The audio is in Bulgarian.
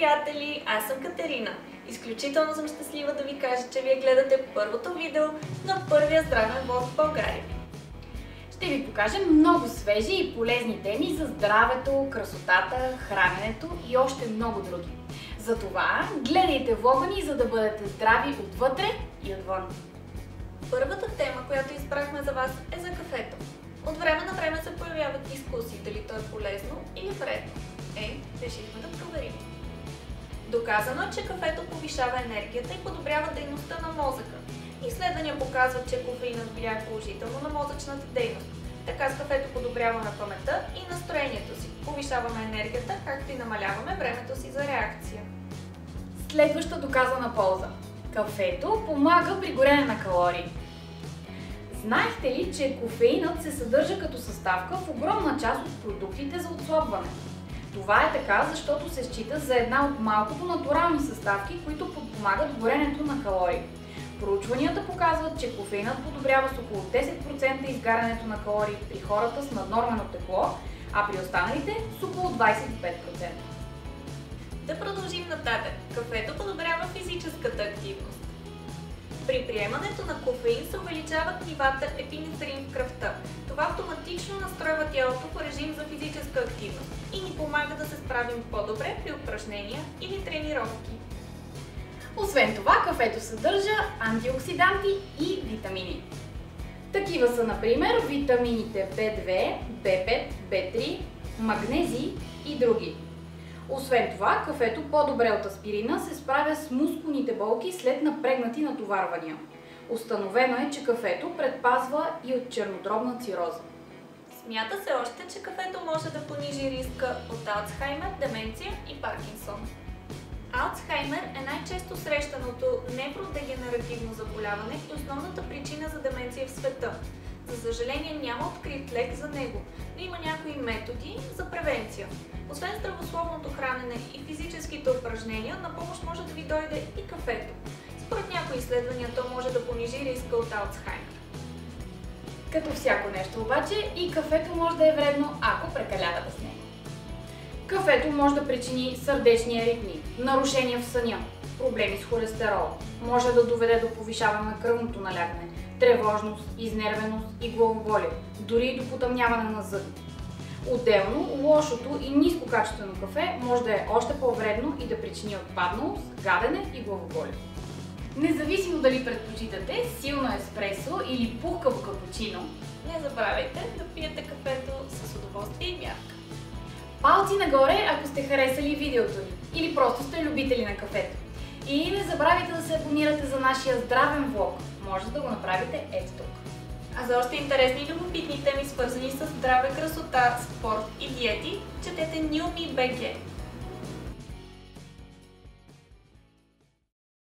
приятели! Аз съм Катерина. Изключително съм щастлива да ви кажа, че вие гледате първото видео на първия здравен влог в България. Ще ви покажем много свежи и полезни теми за здравето, красотата, храненето и още много други. Затова гледайте влога ни, за да бъдете здрави отвътре и отвън. Първата тема, която избрахме за вас, е за кафето. От време на време се появяват дискусии дали то е полезно или вредно. Решихме да проверим. Доказано е, че кафето повишава енергията и подобрява дейността на мозъка. Изследвания показват, че кофеинът влияе положително на мозъчната дейност. Така с кафето подобряваме паметта и настроението си, повишаваме енергията, както и намаляваме времето си за реакция. Следваща доказана полза. Кафето помага при горене на калории. Знаехте ли, че кофеинът се съдържа като съставка в огромна част от продуктите за отслабване? Това е така, защото се счита за една от малкото натурални съставки, които подпомагат горенето на калории. Проучванията показват, че кофеинът подобрява с около 10% изгарянето на калории при хората с наднормено тегло, а при останалите с около 25%. Да продължим нататък. Кафето подобрява физическата активност. При приемането на кофеин се увеличават нивата епинефрин в кръвта. Това автоматично настройва тялото в режим за физическа активност и ни помага да се справим по-добре при упражнения или тренировки. Освен това, кафето съдържа антиоксиданти и витамини. Такива са, например, витамините B2, B5, B3, магнезий и други. Освен това, кафето по-добре от аспирина се справя с мускулните болки след напрегнати натоварвания. Установено е, че кафето предпазва и от чернодробна цироза. Смята се още, че кафето може да понижи риска от Алцхаймер, деменция и Паркинсон. Алцхаймер е най-често срещаното невродегенеративно заболяване и основната причина за деменция в света. За съжаление няма открит лек за него, но има някои методи за превенция. Освен здравословното хранене и физическите упражнения, на помощ може да ви дойде и кафето. Според някои изследвания то може да понижи риска от Алцхаймер. Като всяко нещо обаче, и кафето може да е вредно, ако прекалявате с него. Кафето може да причини сърдечни аритмии, нарушения в съня, проблеми с холестерол, може да доведе до повишаване на кръвното налягане, тревожност, изнервеност и главоболие, дори и до потъмняване на зъби. Отделно, лошото и нискокачествено кафе може да е още по-вредно и да причини отпадналост, гадене и главоболие. Независимо дали предпочитате силно еспресо или пухкаво капучино, не забравяйте да пиете кафето с удоволствие и мярка. Палци нагоре, ако сте харесали видеото ни или просто сте любители на кафето. И не забравяйте да се абонирате за нашия здравен влог. Може да го направите ето тук. А за още интересни и любопитни теми, свързани с здраве, красота, спорт и диети, четете New Me BG.